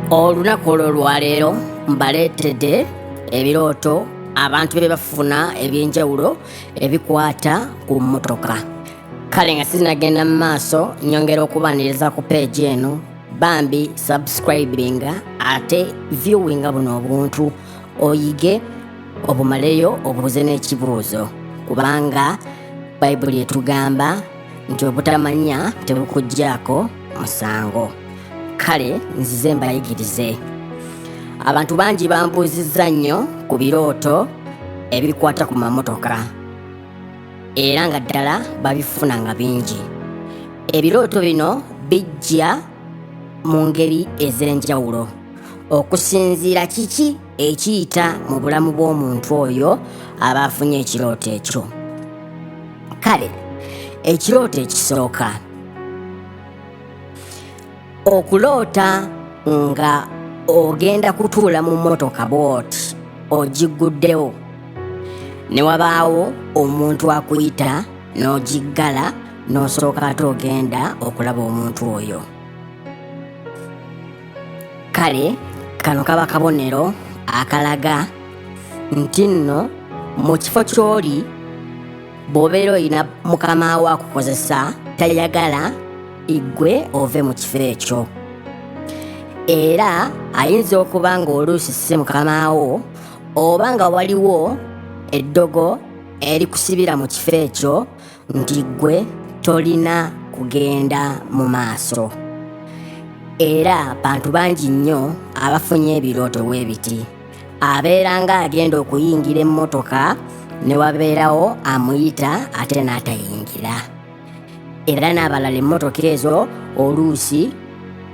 Olunaku olwo lwaleero mbaleetedde ebirooto abantu bye bafuna ebyenjawulo ebikwata ku mmotoka. Kale nga sinagenda mu maaso nyongera okubaniriza ku page eno bambi subscribinga ate viewinga buno obuntu oyige obumaleyo obuuze n'ekibuuzo kubanga Bayibuli etugamba nti obutamanya tebukuggyako musango. Kale nzize mbayigirize. Abantu bangi bambuuzizza nnyo ku birooto ebikwata ku mamotoka era nga ddala babifuna nga bingi. Ebirooto bino bijja mu ngeri ez'enjawulo okusinziira kiki ekiyita mu bulamu bw'omuntu oyo aba afunye ekirooto ekyo. Kale ekirooto ekisooka, okuloota nga ogenda kutuula mu mmotoka bw'oti ogiguddewo ne wabaawo omuntu akuyita n'ogiggala n'osooka ate ogenda okulaba omuntu oyo. Kale kano kaba kabonero akalaga nti nno mu kifo ky'oli bw'obeera olina mukama wo akukozesa tayagala igwe ove mu kifo ekyo, era ayinza okuba nga oluusi si mukama wo oba nga waliwo eddogo erikusibira mu kifo ekyo nti gwe tolina kugenda mu maaso. Era bantu bangi nnyo abafunye ebirooto bwe biti, abeera nga agenda okuyingira emmotoka ne wabeerawo amuyita ate n'atayingira. Era n'abalala emmotoka ezo oluusi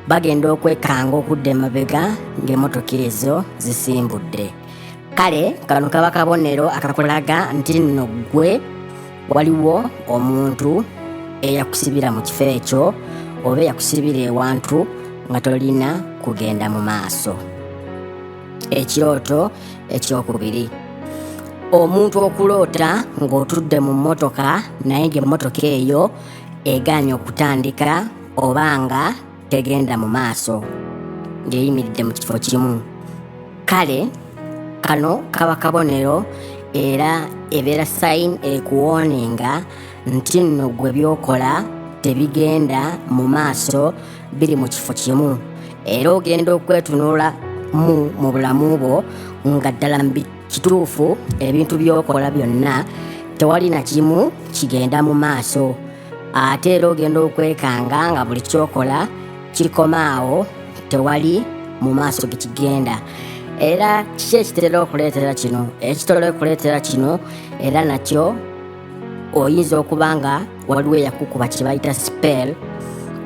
bagenda okwekanga okudda emabega ng'emmotoka ezo zisimbudde. Kale kano kaba kabonero akakulaga nti nno ggwe waliwo omuntu eyakusibira mu kifo ekyo oba eyakusibira ewantu nga tolina kugenda mu maaso. Ekirooto ekyokubiri, omuntu okuloota ng'otudde mu mmotoka naye ng'emmotoka eyo egaanye okutandika oba nga tegenda mu maaso ng'eyimiridde mu kifo kimu. Kale kano kaba kabonero era ebeera sayini ekuwooninga nti nno gwe by'okola tebigenda mu maaso biri mu kifo kimu, era ogenda okwetunula mu bulamu bwo nga ddala kituufu ebintu by'okola byonna tewali na kimu kigenda mu maaso, ate era ogenda okwekanga nga buli kyokola kikoma awo tewali mu maaso gekigenda. Era kiki ekitera okuleetera kino? Ekitera okuleetera kino era nakyo oyinza okuba nga waliwo eyakukuba kye bayita spell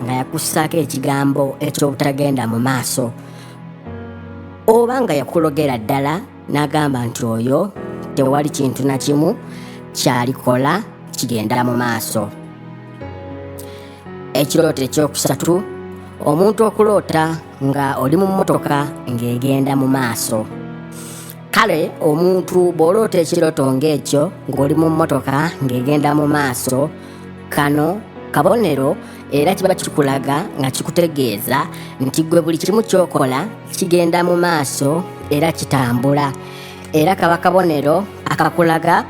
nga yakussaako ekigambo eky'obutagenda mu maaso, oba nga yakulogera ddala n'agamba nti oyo tewali kintu na kimu kyalikola kigenda mu maaso. Ekirooto ekyokusatu, omuntu okuloota nga oli mu mmotoka ng'egenda mu maaso. Kale omuntu bw'oloota ekirooto ng'ekyo ng'oli mu mmotoka ng'egenda mu maaso, kano kabonero era kiba kikulaga nga kikutegeeza nti gwe buli kimu ky'okola kigenda mu maaso era kitambula. Era kaba kabonero akakulaga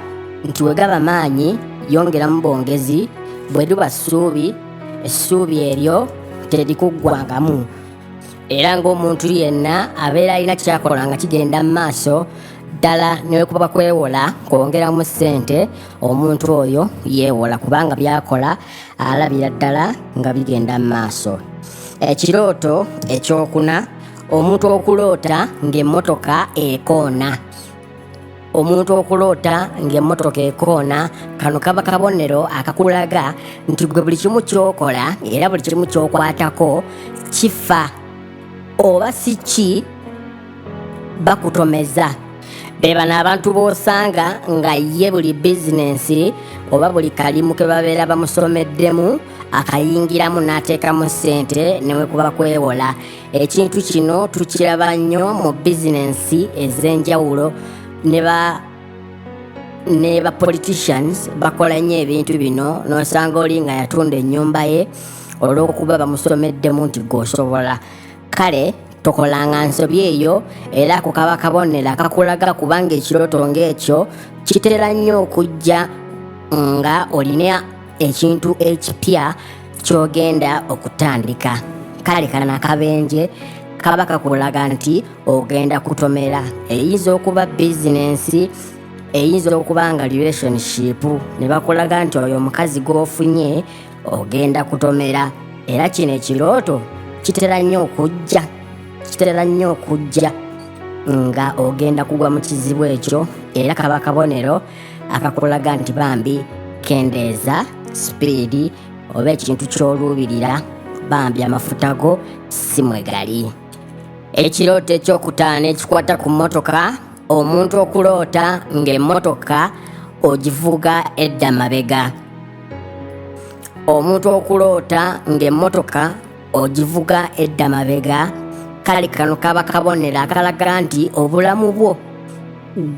nti we gaba maanyi yongeramu bwongezi, bwe liba ssuubi, essuubi eryo terikuggwangamu. Era ng'omuntu yenna abeera alina kyakola nga kigenda mu maaso ddala ne kuba kwewola kwongeramu ssente, omuntu oyo yeewola kubanga byakola alabira ddala nga bigenda mu maaso. Ekirooto ekyokuna, omuntu okuloota ng'emmotoka ekoona. Omuntu okuloota ng'emmotoka ekoona, kano kaba kabonero akakulaga nti gwe buli kimu ky'okola era buli kimu ky'okwatako kifa oba si ki bakutomeza. Be bano abantu b'osanga nga ye buli bizinensi oba buli kalimu ke babeera bamusomeddemu akayingiramu n'ateekamu ssente ne we kuba kwewola. Ekintu kino tukiraba nnyo mu bizinensi ez'enjawulo ne ba politicians bakola nnyo ebintu bino, n'osanga oli nga yatunda ennyumba ye olw'okuba bamusomeddemu nti gw'osobola. Kale tokolanga nsobi eyo era ku kaba kabonero akakulaga kubanga ekirooto ng'ekyo kitera nnyo okujja nga olina ekintu ekipya ky'ogenda okutandika. Kale kano akabenje kaba kakulaga nti ogenda kutomera. Eyinza okuba bizinensi, eyinza okuba nga relationship, ne bakulaga nti oyo omukazi gw'ofunye ogenda kutomera. Era kino ekirooto kitera nnyo okujja nga ogenda kugwa mu kizibu ekyo, era kaba kabonero akakulaga nti bambi kendeeza speed oba ekintu ky'oluubirira bambi amafuta go si mwe gali. Ekirooto ekyokutaano ekikwata ku mmotoka, omuntu okuloota ng'emmotoka ogivuga edda mabega. Omuntu okuloota ng'emmotoka ogivuga edda mabega, kale kano kaba kabonero akalaga nti obulamu bwo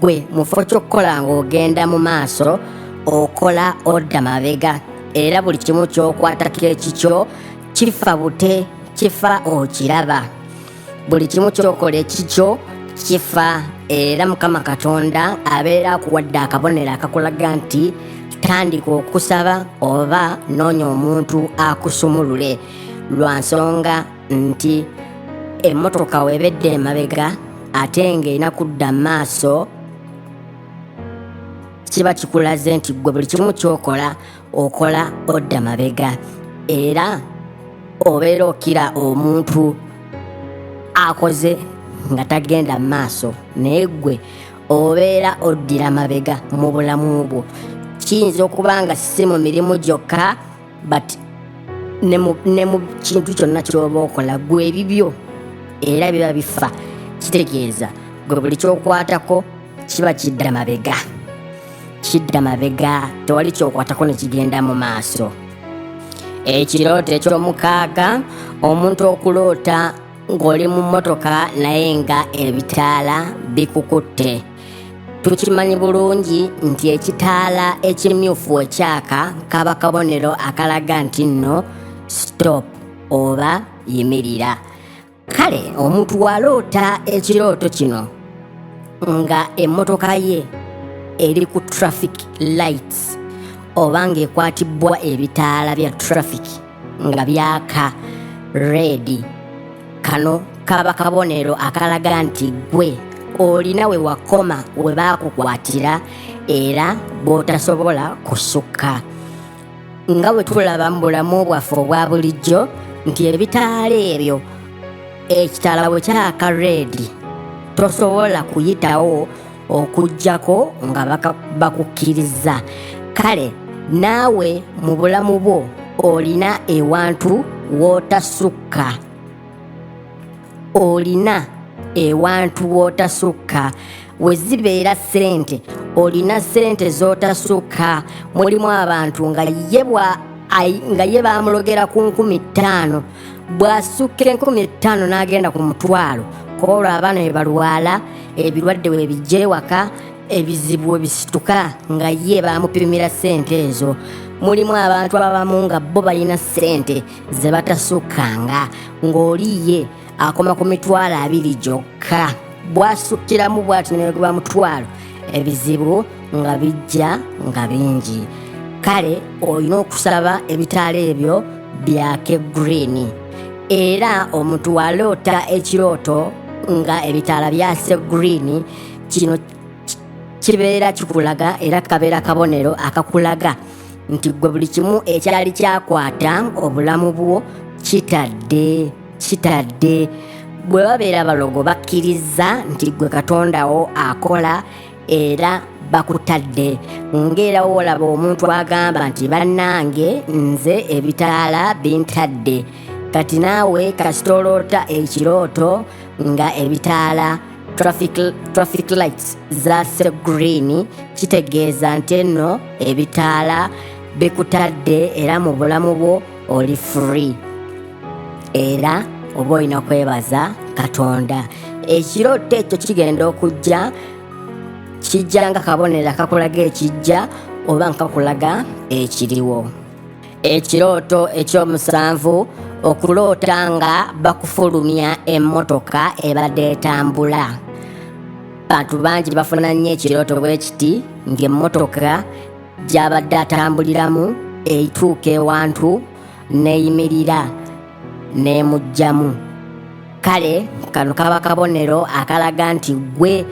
gwe mufo ky'okkola ng'ogenda mu maaso okola odda mabega, era buli kimu ky'okwatako ekikyo kifa bute, kifa okiraba. Buli kimu ky'okola ekikyo kifa, era Mukama Katonda abeera akuwadde akabonero akakulaga nti tandika okusaba oba noonya omuntu akusumulule, lwa nsonga nti emmotoka webedde emabega ate ng'erina kudda mu maaso, kiba kikulaze nti gwe buli kimu ky'okola okola odda mabega, era obeera okira omuntu akoze nga tagenda mu maaso, naye gwe obeera oddira mabega mu bulamu bwo. Kiyinza okuba nga si mu mirimu gyokka, but ne mu kintu kyonna ky'oba okola gwe ebibyo era biba bifa. Kitegeeza gwe buli ky'okwatako kiba kidda mabega, tewali ky'okwatako ne kigenda mu maaso. Ekirooto eky'omukaaga, omuntu okuloota ng'oli mu mmotoka naye nga ebitaala bikukutte. Tukimanyi bulungi nti ekitaala ekimyufu ekyaka kaba kabonero akalaga nti nno stop oba yimirira. Kale omuntu waloota ekirooto kino nga emmotoka ye eri ku traffic lights oba ng'ekwatibbwa ebitaala bya traffic nga byaka red, kano kaba kabonero akalaga nti gwe olina we wakoma we baakukwatira era bw'otasobola kusukka. Nga bwe tulaba mu bulamu bwaffe obwa bulijjo nti ebitaala ebyo ekitaala bwe kyaka red tosobola kuyitawo okuggyako nga bakukkiriza. Kale naawe mu bulamu bwo olina ewantu w'otasukka, we zibeera ssente olina ssente z'otasukka. Mulimu abantu nga ye baamulogera ku 50,000, bw'asukka 50,000 n'agenda ku 1,000, olwo abaana be balwala, ebirwadde we bijja ewaka, ebizibu we bisituka nga ye baamupimira ssente ezo. Mulimu abantu abamu nga bo balina ssente ze batasukkanga, ng'oliye akoma ku 20,000 gyokka, bw'asukkiramu bw'ati ne gwa 1,000, ebizibu nga bijja nga bingi. Kale olina okusaba ebitaala ebyo byake green. Era omuntu waloota ekirooto nga ebitaala byase green, kino kibeera kikulaga era kabeera kabonero akakulaga nti gwe buli kimu ekyali kyakwata obulamu bwo kitadde. Bwe babeera balogo bakkiriza nti gwe Katondawo akola era bakutadde. Ng'era olaba omuntu agamba nti bannange nze ebitaala bintadde. Kati naawe kasita oloota ekirooto nga ebitaala traffic lights zaase green, kitegeeza nti enno ebitaala bikutadde era mu bulamu bwo oli free, era oba olina kwebaza Katonda. Ekirooto ekyo kigenda okujja, kijja nga kabonero akakulaga ekijja oba nkakulaga ekiriwo. Ekirooto eky'omusanvu, okuloota nga bakufulumya emmotoka ebadde etambula. Bantu bangi bafuna nnyo ekirooto bwe kiti ng'emmotoka gy'abadde atambuliramu eituuka ewantu n'eyimirira n'emugyamu. Kale kano kaba kabonero akalaga nti gwe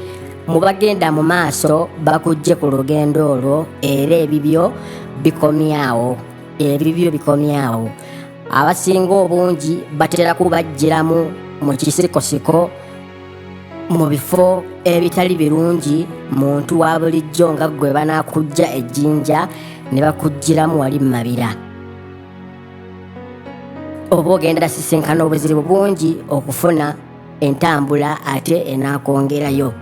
mu bagenda mu maaso bakujje ku lugendo olwo era ebibyo bikomyawo. Abasinga obungi batera kubajjiramu mu kisikosiko mu bifo ebitali birungi, muntu wa bulijjo nga gwe banakujja ejjinja ne bakujjiramu wali mu mabira. Oba ogenda sisinkana obuzibu bungi okufuna entambula ate enakwongerayo.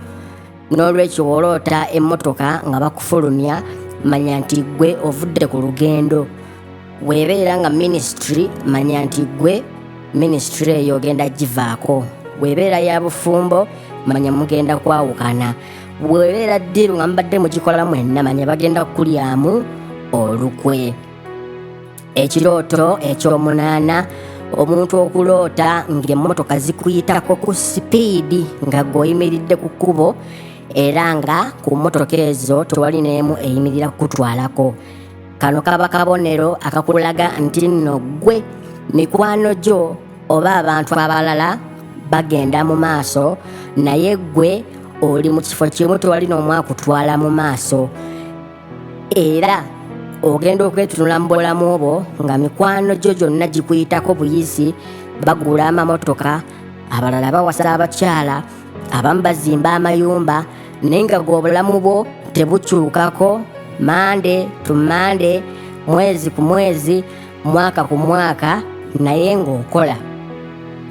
N'olwekyo bw'oloota emmotoka nga bakufulumya, manya nti gwe ovudde ku lugendo. Weebeera nga minisitule, manya nti gwe minisitule eyo ogenda givaako. Weebeera ya bufumbo, manya mugenda kwawukana. Weebeera ddiru nga mubadde mugikola mwenna, manya bagenda kulyamu olukwe. Ekirooto eky'omunaana, omuntu okuloota ng'emmotoka zikuyitako ku sipiidi nga gw'oyimiridde ku kkubo era nga ku mmotoka ezo tewali n'emu eyimirira kukutwalako. Kano kaba kabonero akakulaga nti nno gwe mikwano gyo oba abantu abalala bagenda mu maaso, naye gwe oli mu kifo kimu tewali n'omu akutwala mu maaso. Era ogenda okwetunula mu bulamu bwo nga mikwano gyo gyonna gikuyitako buyisi, bagula amamotoka, abalala bawasa abakyala, abamu bazimba amayumba, naye nga gw'obulamu bwo tebukyukako mande to mande, mwezi ku mwezi, mwaka ku mwaka, naye ng'okola.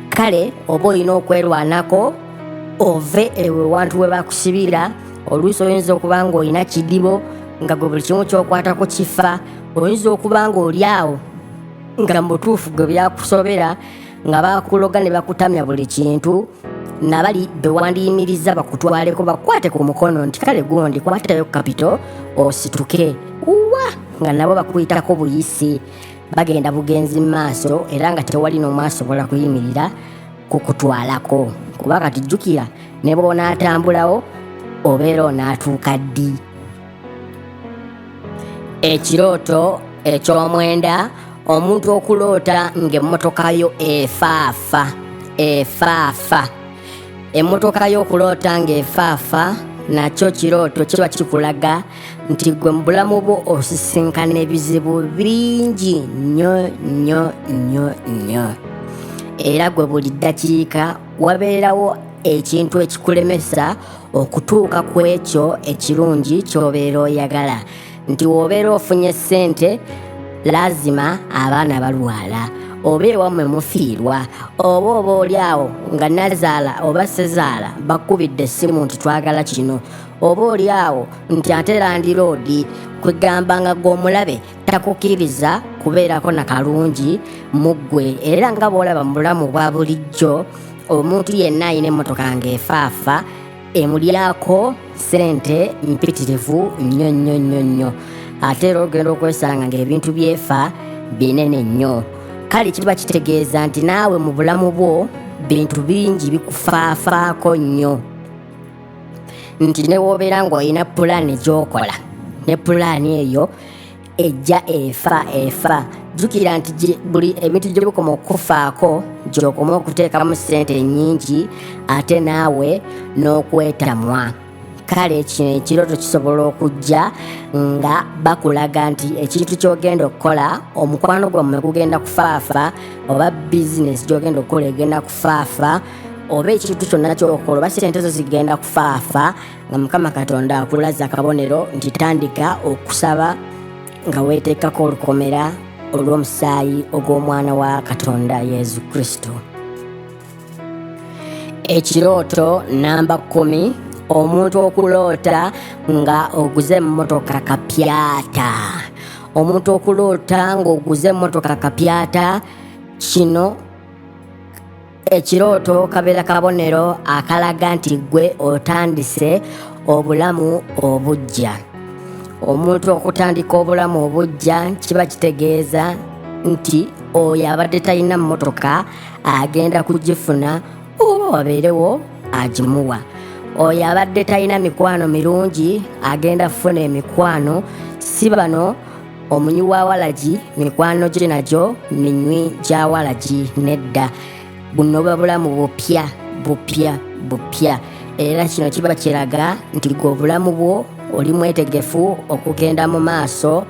Kale oba olina okwerwanako ove ewe wantu we bakusibira. Oluusi oyinza okuba ng'olina kidibo nga gwe buli kimu ky'okwatako kifa. Oyinza okuba ng'oli awo nga mu butuufu gwe byakusobera nga bakuloga ne bakutamya buli kintu, nabali bewandiyimiriza bakutwaleko bakwate ku mukono nti kale gundi kwatayo kapito osituke. Uwa nga nabo bakuyitako buyisi, bagenda bugenzi mu maaso era nga tewali n'omu asobola kuyimirira kukutwalako. Kuba kati jjukira ne bw'onaatambulawo obeera onaatuuka ddi. Ekirooto eky'omwenda, omuntu okuloota ng'emmotoka yo efaafa. Emmotoka y'okuloota ng'efaafa nakyo kirooto kiba kikulaga nti gwe mu bulamu bwo osisinkana ebizibu bingi nnyo. Era gwe buli ddakiika wabeerawo ekintu ekikulemesa okutuuka ku ekyo ekirungi ky'obeera oyagala. Nti w'obeera ofunye ssente, lazima abaana balwala, oba ewammwe mufiirwa, oba oli awo nga nazaala oba sezaala bakubidde essimu nti twagala kino, oba oli awo nti ate landiroodi kwegamba nga gw'omulabe takukkiriza kubeerako na kalungi mu ggwe. Era nga bw'olaba mu bulamu bwa bulijjo, omuntu yenna alina emmotoka ng'efaafa emulyako ssente mpitirivu nnyo. Ate era ogenda okwesanga ng'ebintu byefa binene nnyo. Kale kiba kitegeeza nti naawe mu bulamu bwo bintu bingi bikufaafaako nnyo. Nti ne w'obeera ng'olina pulaani gy'okola, ne pulaani eyo ejja efa. Jjukira nti buli ebintu gye bikoma okukufaako gy'okoma okuteekamu ssente nnyingi ate naawe n'okwetamwa. Kale kino ekirooto kisobola okujja nga bakulaga nti ekintu ky'ogenda okukola, omukwano gwammwe gugenda kufaafa, oba bizinesi gy'ogenda okukola egenda kufaafa, oba ekintu kyonna ky'okola oba ssente zo zigenda kufaafa, nga Mukama Katonda akulaza akabonero nti tandika okusaba nga weeteekako olukomera olw'omusaayi ogw'Omwana wa Katonda Yesu Kristo. Ekirooto namba 10, omuntu okuloota nga oguze emmotoka kapyata. Omuntu okuloota ng'oguze emmotoka kapyata, kino ekirooto kabeera kabonero akalaga nti gwe otandise obulamu obuggya. Omuntu okutandika obulamu obuggya kiba kitegeeza nti oyo abadde talina mmotoka agenda kugifuna oba wabeerewo agimuwa. Oyo abadde talina mikwano mirungi agenda kufuna emikwano. Si bano omunywi wa walagi mikwano gye nagyo minywi gya walagi, nedda. Buno buba bulamu bupya. Era kino kiba kiraga nti gwe obulamu bwo oli mwetegefu okugenda mu maaso,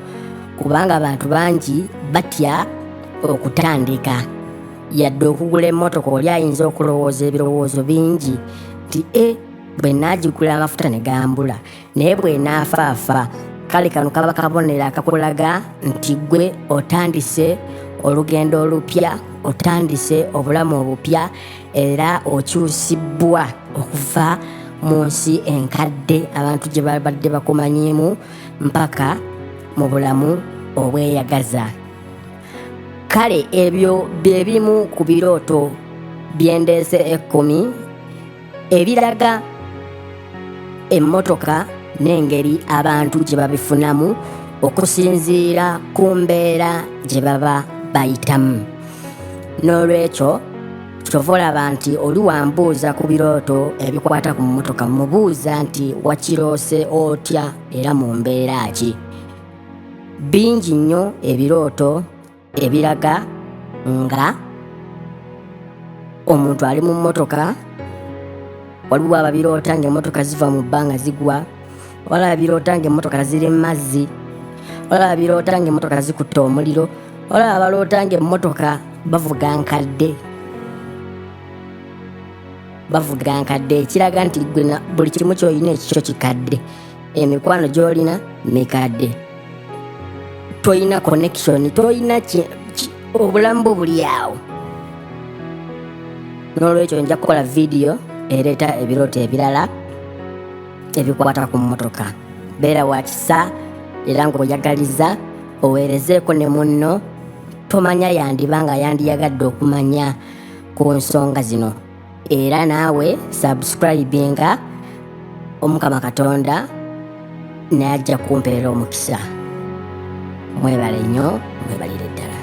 kubanga abantu bangi batya okutandika. Yadde okugula emmotoka oli ayinza okulowooza ebirowoozo bingi nti bwe naagigula amafuta ne gambula, naye bwe naafaafa. Kale kano kaba kabonero akakulaga nti gwe otandise olugendo olupya, otandise obulamu obupya, era okyusibbwa okuva mu nsi enkadde abantu gye babadde bakumanyiimu mpaka mu bulamu obweyagaza. Kale ebyo bye bimu ku birooto byendeese 10 ebiraga emmotoka n'engeri abantu gye babifunamu okusinziira ku mbeera gye baba bayitamu. N'olwekyo kyova olaba nti oli wambuuza ku birooto ebikwata ku mmotoka, mubuuza nti wakiroose otya era mu mbeera ki. Bingi nnyo ebirooto ebiraga nga omuntu ali mu mmotoka. Waliwo ababiroota ng'emmotoka ziva mu bbanga zigwa, waliwo ababiroota ng'emmotoka ziri mu mazzi, waliwo ababiroota ng'emmotoka zikutte omuliro, waliwo abaloota ng'emmotoka bavuga nkadde. Ekiraga nti buli kimu ky'olina ekikyo kikadde, emikwano gy'olina mikadde, toyina connection, toyina obulamu bwo buli awo. N'olwekyo nja kukola vidiyo ereeta ebirooto ebirala ebikwata ku mmotoka. Beera wa kisa era ng'oyagaliza oweerezeeko ne munno, tomanya yandiba nga yandiyagadde okumanya ku nsonga zino. Era naawe subscribinga, Omukama Katonda n'ajja kumpeera omukisa. Mwebale nnyo, mwebalire ddala.